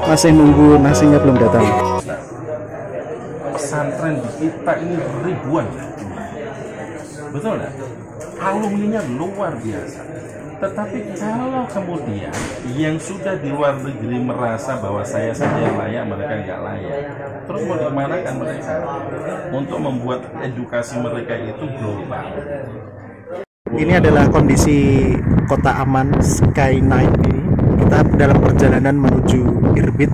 Masih nunggu nasinya belum datang. Pesantren di kita ini ribuan, betul nggak? Alumninya luar biasa. Tetapi kalau kemudian yang sudah di luar negeri merasa bahwa saya saja yang layak, mereka nggak layak. Terus mau dimana kan mereka untuk membuat edukasi mereka itu global? Ini adalah kondisi Kota Aman Sky Night ini. Kita dalam perjalanan menuju Irbit,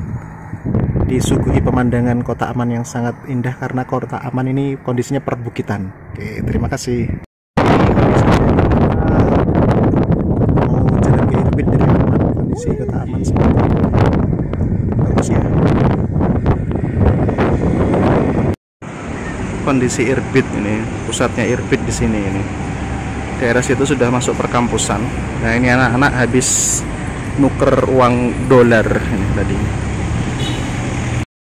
disuguhi pemandangan Kota Aman yang sangat indah karena Kota Aman ini kondisinya perbukitan. Oke, terima kasih. Mau jalan ke Irbit dari Aman, kondisi Kota Aman seperti ini. Bagus ya. Kondisi Irbit ini, pusatnya Irbit di sini ini. Daerah situ sudah masuk perkampusan. Nah, ini anak-anak habis nuker uang dolar ini tadi.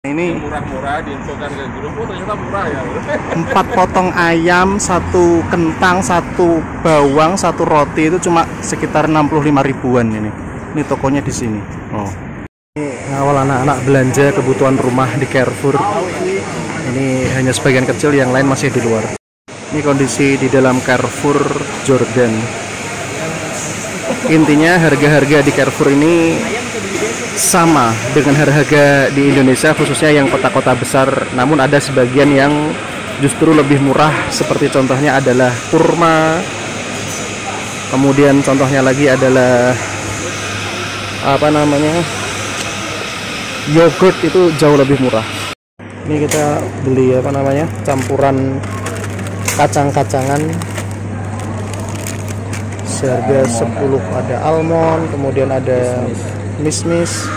Ini Murah-murah diinfokan ke grup, oh ternyata murah ya. 4 potong ayam, 1 kentang, 1 bawang, 1 roti itu cuma sekitar 65 ribuan ini. Ini tokonya di sini. Oh. Ini ngawal anak-anak belanja kebutuhan rumah di Carrefour. Ini hanya sebagian kecil, yang lain masih di luar. Ini kondisi di dalam Carrefour Jordan. Intinya harga-harga di Carrefour ini sama dengan harga di Indonesia, khususnya yang kota-kota besar. Namun ada sebagian yang justru lebih murah, seperti contohnya adalah kurma. Kemudian contohnya lagi adalah yogurt, itu jauh lebih murah. Ini kita beli campuran kacang-kacangan seharga 10. Ada almond, kemudian ada mismis,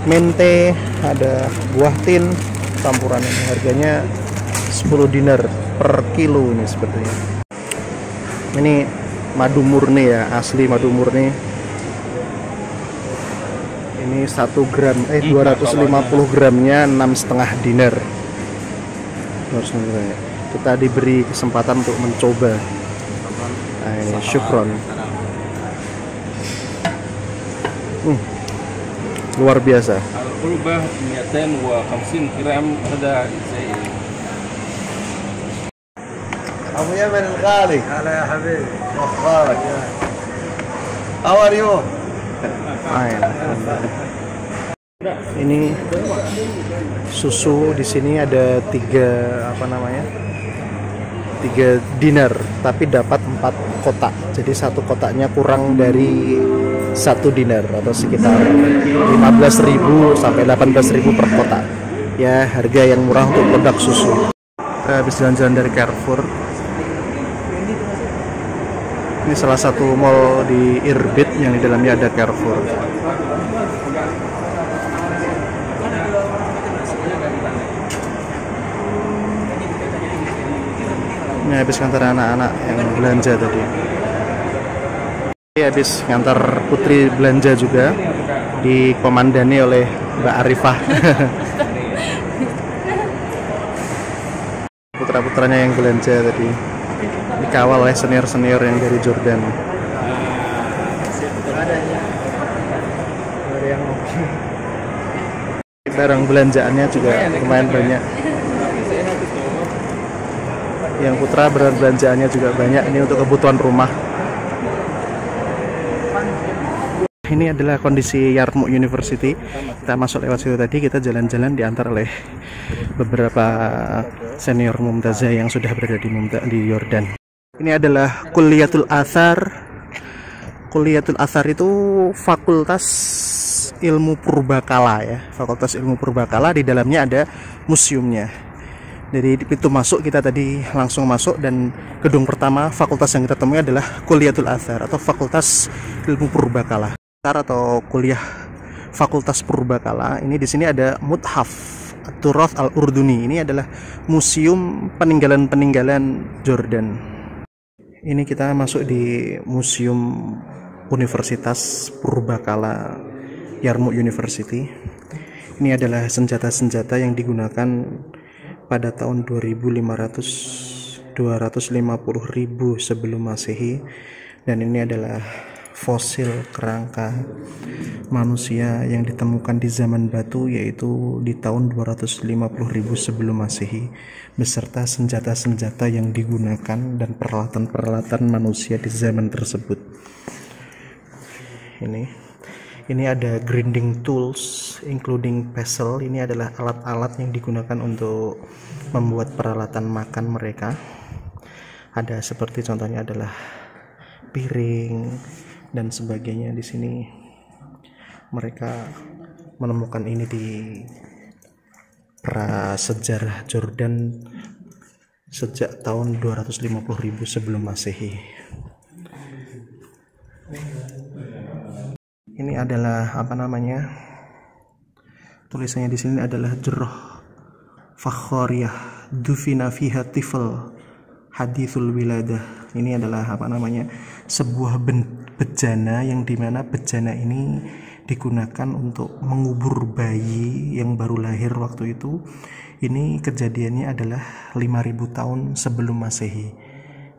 mente, ada buah tin campuran ini. Harganya 10 dinar per kilo ini sepertinya. Ini madu murni ya, asli madu murni. Ini 1 gram 250 gramnya 6,5 dinar. Kita diberi kesempatan untuk mencoba. Nah, ini syukron. Luar biasa. Al-Qulbah 250 gram ada. أبو يمن الغالي هلا يا حبيبي أخبارك How are you? Ini susu di sini ada 3 dinar, tapi dapat 4 kotak. Jadi 1 kotaknya kurang dari 1 dinar atau sekitar 15.000 sampai 18.000 per kotak. Ya, harga yang murah untuk produk susu. Kita habis jalan-jalan dari Carrefour. Ini salah satu mall di Irbit yang di dalamnya ada Carrefour. Ini habis ngantar anak-anak yang belanja tadi. Ini habis ngantar putri belanja juga, dikomandani oleh Mbak Arifah. Putra-putranya yang belanja tadi, dikawal oleh senior-senior yang dari Jordan. Barang belanjaannya juga lumayan banyak. Yang putra belanjaannya juga banyak. Ini untuk kebutuhan rumah. Ini adalah kondisi Yarmouk University. Kita masuk lewat situ tadi. Kita jalan-jalan diantar oleh beberapa senior Mumtazah yang sudah berada di Yordan. Ini adalah Kulliyatul Athar. Kulliyatul Athar itu fakultas ilmu purbakala ya. Fakultas ilmu purbakala, di dalamnya ada museumnya. Dari pintu masuk kita tadi langsung masuk, dan gedung pertama fakultas yang kita temui adalah Kulliyatul Athar atau Fakultas Ilmu Purbakala atau kuliah Fakultas Purbakala. Ini di sini ada Muthaf Turath Al-Urduni. Ini adalah museum peninggalan-peninggalan Jordan. Ini kita masuk di Museum Universitas Purbakala Yarmouk University. Ini adalah senjata-senjata yang digunakan pada tahun 250.000 sebelum Masehi, dan ini adalah fosil kerangka manusia yang ditemukan di zaman batu, yaitu di tahun 250.000 sebelum Masehi, beserta senjata-senjata yang digunakan dan peralatan-peralatan manusia di zaman tersebut. Ini ada grinding tools including pestle. Ini adalah alat-alat yang digunakan untuk membuat peralatan makan mereka. Ada seperti contohnya adalah piring dan sebagainya. Di sini mereka menemukan ini di prasejarah Jordan sejak tahun 250.000 sebelum Masehi. Ini adalah tulisannya di sini adalah Jurrah Fakhariyah Dufina fiha tifl hadithul wiladah. Ini adalah sebuah bejana yang dimana bejana ini digunakan untuk mengubur bayi yang baru lahir waktu itu. Ini kejadiannya adalah 5.000 tahun sebelum Masehi.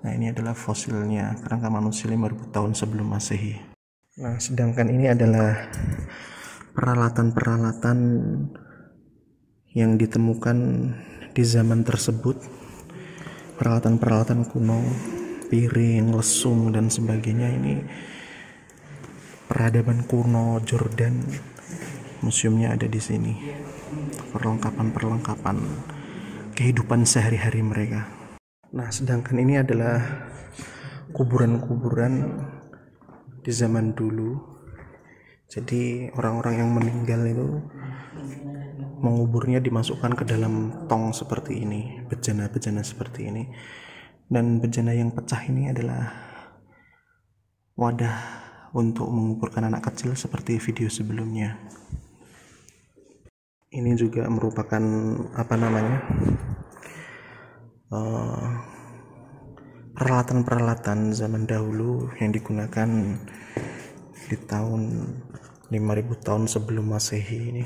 Nah, ini adalah fosilnya kerangka manusia 5.000 tahun sebelum Masehi. Nah, sedangkan ini adalah peralatan-peralatan yang ditemukan di zaman tersebut, peralatan-peralatan kuno, piring, lesung dan sebagainya. Ini peradaban kuno Jordan, museumnya ada di sini. Perlengkapan-perlengkapan kehidupan sehari-hari mereka. Nah, sedangkan ini adalah kuburan-kuburan di zaman dulu. Jadi orang-orang yang meninggal itu menguburnya dimasukkan ke dalam tong seperti ini, bejana-bejana seperti ini. Dan bejana yang pecah ini adalah wadah untuk menguburkan anak kecil seperti video sebelumnya. Ini juga merupakan peralatan-peralatan zaman dahulu yang digunakan di tahun 5.000 tahun sebelum Masehi. Ini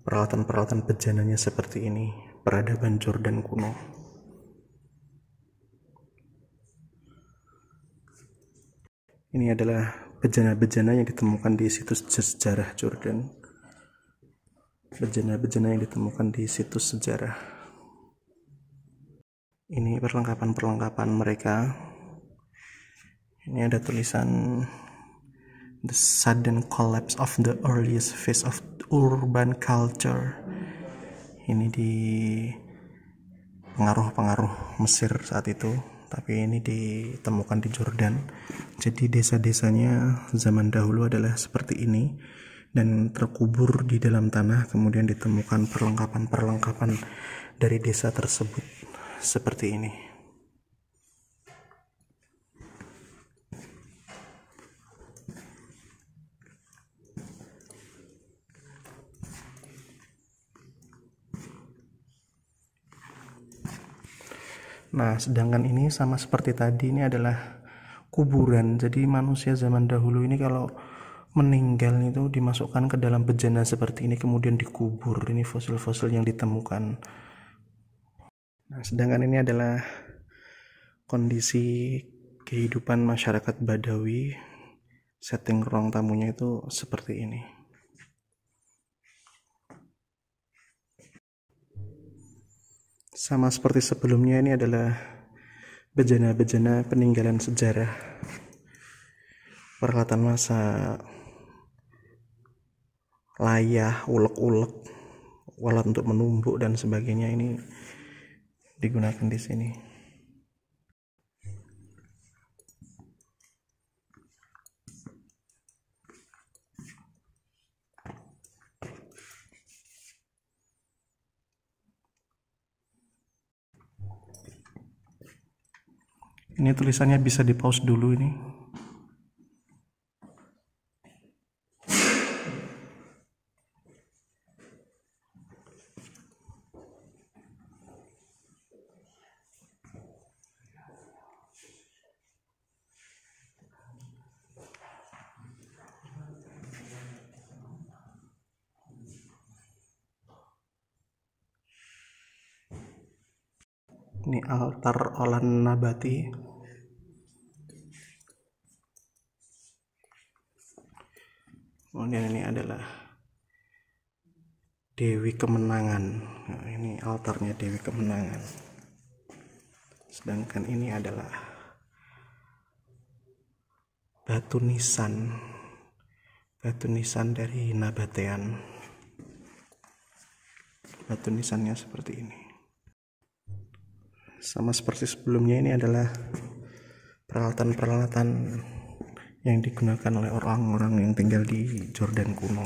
peralatan-peralatan bejananya seperti ini, peradaban Jordan kuno. Ini adalah bejana-bejana yang ditemukan di situs sejarah Jordan. Bejana-bejana yang ditemukan di situs sejarah. Ini perlengkapan-perlengkapan mereka. Ini ada tulisan The Sudden Collapse of the Earliest Phase of Urban Culture. Ini di pengaruh-pengaruh Mesir saat itu, tapi ini ditemukan di Jordan. Jadi desa-desanya zaman dahulu adalah seperti ini dan terkubur di dalam tanah, kemudian ditemukan perlengkapan-perlengkapan dari desa tersebut seperti ini. Nah, sedangkan ini sama seperti tadi, ini adalah kuburan. Jadi manusia zaman dahulu ini kalau meninggal itu dimasukkan ke dalam bejana seperti ini, kemudian dikubur. Ini fosil-fosil yang ditemukan. Nah, sedangkan ini adalah kondisi kehidupan masyarakat Badawi. Setting ruang tamunya itu seperti ini. Sama seperti sebelumnya, ini adalah bejana-bejana peninggalan sejarah, peralatan masak, layah, ulek-ulek, alat untuk menumbuk dan sebagainya. Ini digunakan di sini. Ini tulisannya bisa di pause dulu ini. Ini altar olan nabati. Kemudian ini adalah Dewi Kemenangan. Nah, ini altarnya Dewi Kemenangan. Sedangkan ini adalah batu nisan dari Nabatean. Batu nisannya seperti ini. Sama seperti sebelumnya, ini adalah peralatan-peralatan yang digunakan oleh orang-orang yang tinggal di Jordan kuno.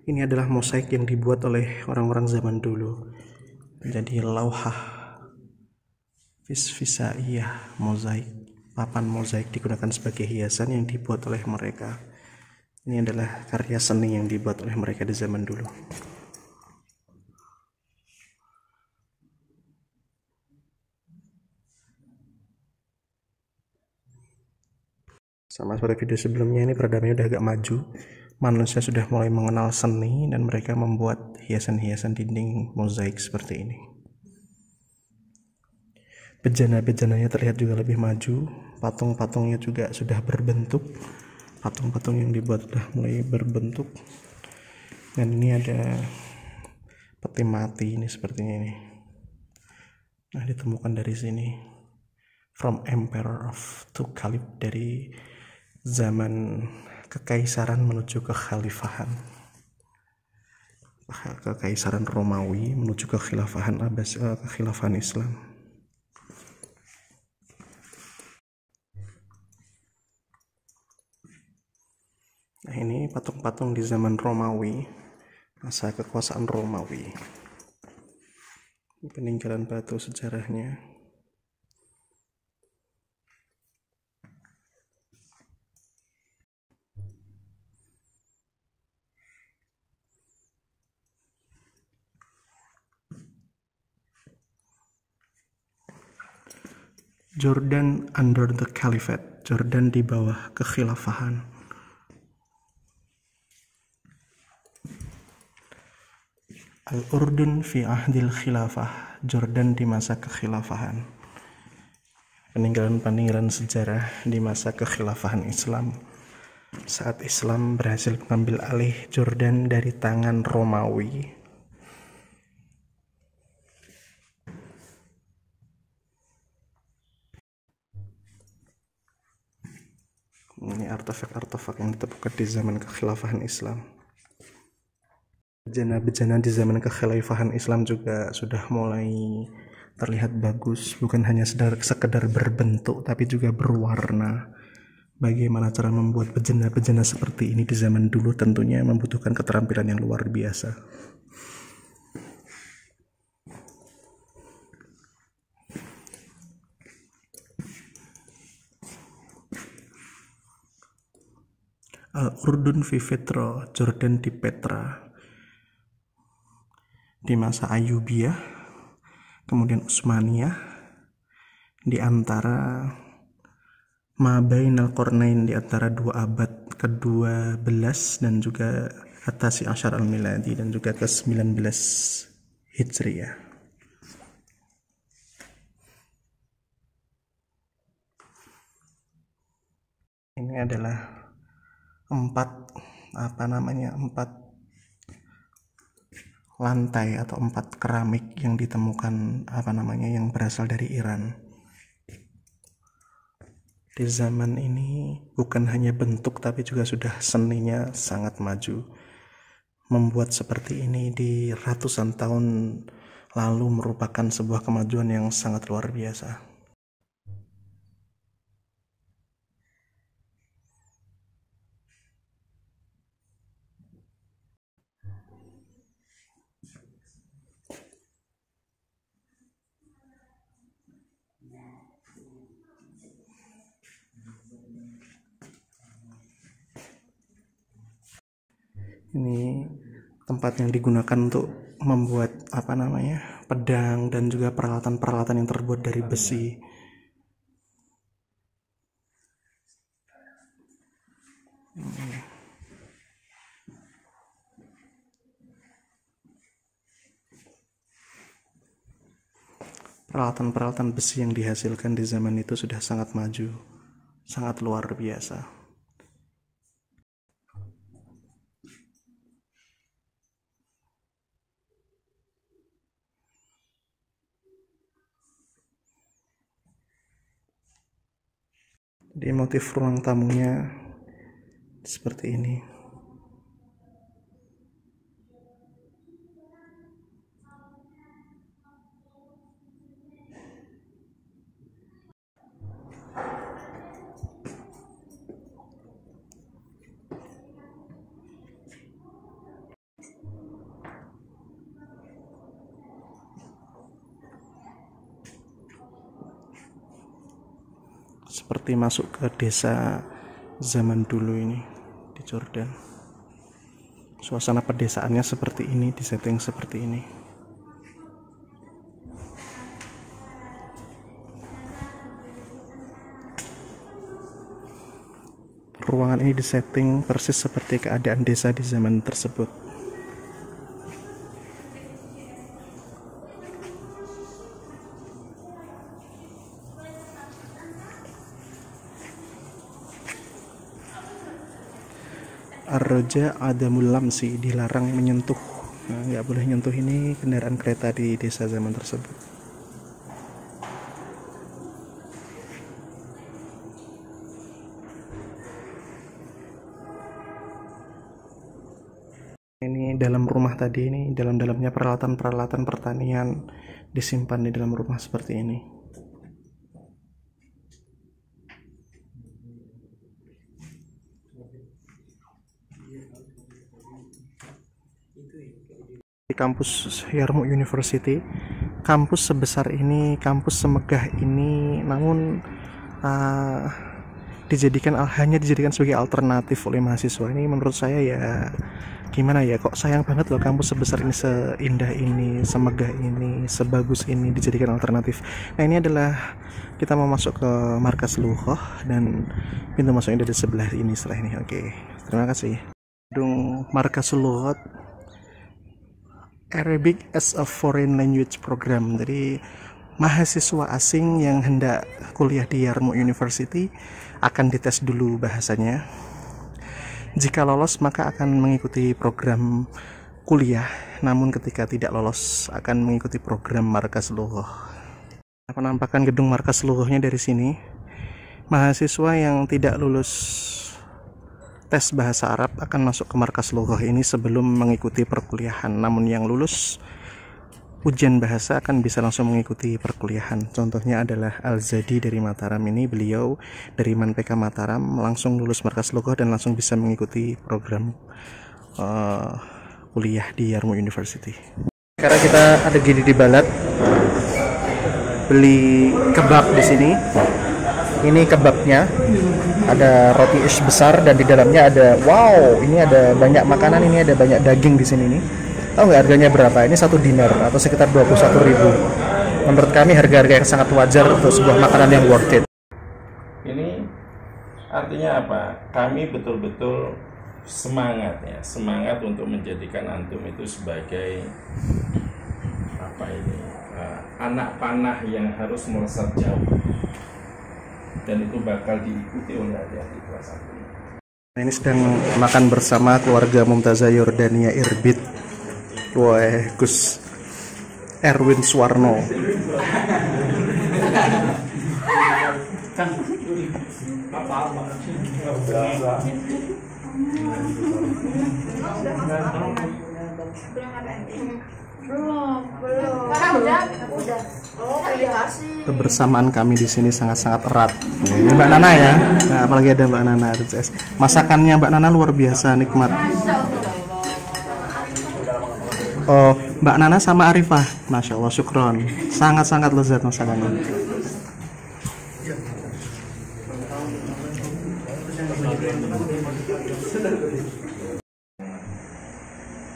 Ini adalah mosaik yang dibuat oleh orang-orang zaman dulu. Jadi lauhah fisfisaiyah, mozaik, papan mozaik digunakan sebagai hiasan yang dibuat oleh mereka. Ini adalah karya seni yang dibuat oleh mereka di zaman dulu. Sama seperti video sebelumnya, ini peradabannya udah agak maju. Manusia sudah mulai mengenal seni dan mereka membuat hiasan-hiasan dinding mozaik seperti ini. Bejana-bejananya terlihat juga lebih maju. Patung-patungnya juga sudah berbentuk. Patung-patung yang dibuat sudah mulai berbentuk. Dan ini ada peti mati ini sepertinya ini. Nah, ditemukan dari sini. From Emperor of to Caliph, dari zaman kekaisaran menuju kekhalifahan. Kekaisaran Romawi menuju kekhilafahan kekhilafahan Islam. Nah, ini patung-patung di zaman Romawi, masa kekuasaan Romawi. Ini peninggalan batu sejarahnya. Jordan under the Caliphate, Jordan di bawah kekhilafahan. Al-Urdun fi ahdil khilafah, Jordan di masa kekhilafahan. Peninggalan-peninggalan sejarah di masa kekhilafahan Islam, saat Islam berhasil mengambil alih Jordan dari tangan Romawi. Ini artefak-artefak yang ditemukan di zaman kekhilafahan Islam. Bejana-bejana di zaman kekhilafahan Islam juga sudah mulai terlihat bagus, bukan hanya sekedar berbentuk tapi juga berwarna. Bagaimana cara membuat bejana-bejana seperti ini di zaman dulu tentunya membutuhkan keterampilan yang luar biasa. Al-Urdun fi Fitra, Jordan di Petra. Di masa Ayyubiyah, kemudian Utsmaniyah, di antara Mabainal Qarnain, di antara dua abad ke-12 dan juga At-Tasi Asyar al-Miladi dan juga ke-19 Hijriyah. Ini adalah empat lantai atau 4 keramik yang ditemukan yang berasal dari Iran. Di zaman ini bukan hanya bentuk tapi juga sudah seninya sangat maju. Membuat seperti ini di ratusan tahun lalu merupakan sebuah kemajuan yang sangat luar biasa. Ini tempat yang digunakan untuk membuat pedang dan juga peralatan-peralatan yang terbuat dari besi. peralatan-peralatan besi yang dihasilkan di zaman itu sudah sangat maju, sangat luar biasa. Jadi motif ruang tamunya seperti ini. Seperti masuk ke desa zaman dulu ini di Jordan. Suasana pedesaannya seperti ini, disetting seperti ini. Ruangan ini disetting persis seperti keadaan desa di zaman tersebut. Ar-Roja Adamul Lamsi, dilarang menyentuh. Nah, nggak boleh nyentuh ini kendaraan kereta di desa zaman tersebut. Ini dalam rumah tadi, ini dalam-dalamnya peralatan-peralatan pertanian disimpan di dalam rumah seperti ini. Di kampus Yarmouk University, kampus sebesar ini, kampus semegah ini, namun hanya dijadikan sebagai alternatif oleh mahasiswa. Ini menurut saya ya gimana ya, kok sayang banget loh kampus sebesar ini, seindah ini, semegah ini, sebagus ini dijadikan alternatif. Nah, ini adalah kita mau masuk ke markas Lughah dan pintu masuknya dari sebelah ini setelah ini. Oke, terima kasih. Gedung markas Lughah Arabic as a Foreign Language Program. Jadi mahasiswa asing yang hendak kuliah di Yarmouk University akan dites dulu bahasanya. Jika lolos maka akan mengikuti program kuliah, namun ketika tidak lolos akan mengikuti program markas Lughah. Penampakan gedung markas Lughahnya dari sini. Mahasiswa yang tidak lulus tes bahasa Arab akan masuk ke markas Lughah ini sebelum mengikuti perkuliahan, namun yang lulus ujian bahasa akan bisa langsung mengikuti perkuliahan. Contohnya adalah Al-Zadi dari Mataram ini, beliau dari Manpeka Mataram langsung lulus markas Lughah dan langsung bisa mengikuti program kuliah di Yarmouk University. Sekarang kita ada gini di Balat, beli kebab di sini. Ini kebabnya, ada roti ish besar dan di dalamnya ada, wow, ini ada banyak makanan, ini ada banyak daging di sini nih. Tahu nggak harganya berapa? Ini 1 dinar atau sekitar 21.000. Menurut kami harga-harga yang sangat wajar untuk sebuah makanan yang worth it. Ini artinya apa? Kami betul-betul semangat ya, semangat untuk menjadikan antum itu sebagai apa ini, anak panah yang harus melesat jauh. Dan itu bakal diikuti oleh adik-adik kelas 1. Ini sedang makan bersama keluarga Mumtazah Yordania Irbit. Wah, Gus Erwin Suwarno. Kebersamaan kami di sini sangat-sangat erat. Ini Mbak Nana ya. Nah, apalagi ada Mbak Nana. Masakannya Mbak Nana luar biasa nikmat. Oh, Mbak Nana sama Arifah, Masya Allah, syukron. Sangat-sangat lezat masakannya.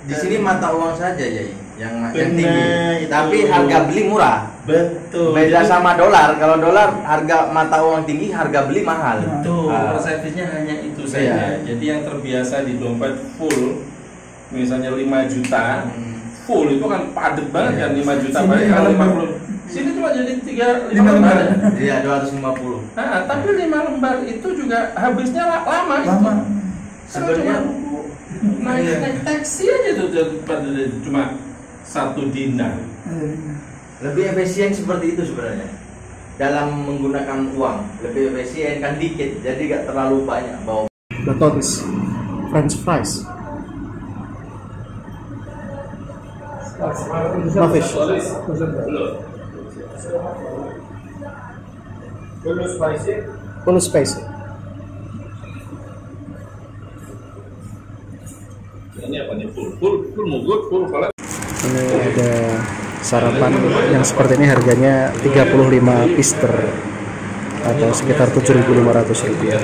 Di sini mata uang saja ya, yang tinggi. Tapi harga beli murah. Betul. Beda sama dolar. Kalau dolar harga mata uang tinggi, harga beli mahal. Betul. Persepsinya hanya itu saja. Jadi yang terbiasa di dompet full, misalnya 5 juta, full itu kan padat banget kan 5 juta balik kalau 50. Sini cuma jadi 5 lembar. Iya 250. Nah, tapi 5 lembar itu juga habisnya lama. Sebenarnya naik taksi aja tuh cuma 1 dinar. Lebih efisien seperti itu sebenarnya. Dalam menggunakan uang lebih efisien kan dikit, jadi gak terlalu banyak bawa. Batotis, French fries, no fish, full spicy. Ini apa nih full mugut full kepala. Ini ada sarapan yang seperti ini, harganya 35 pister atau sekitar 7.500 rupiah.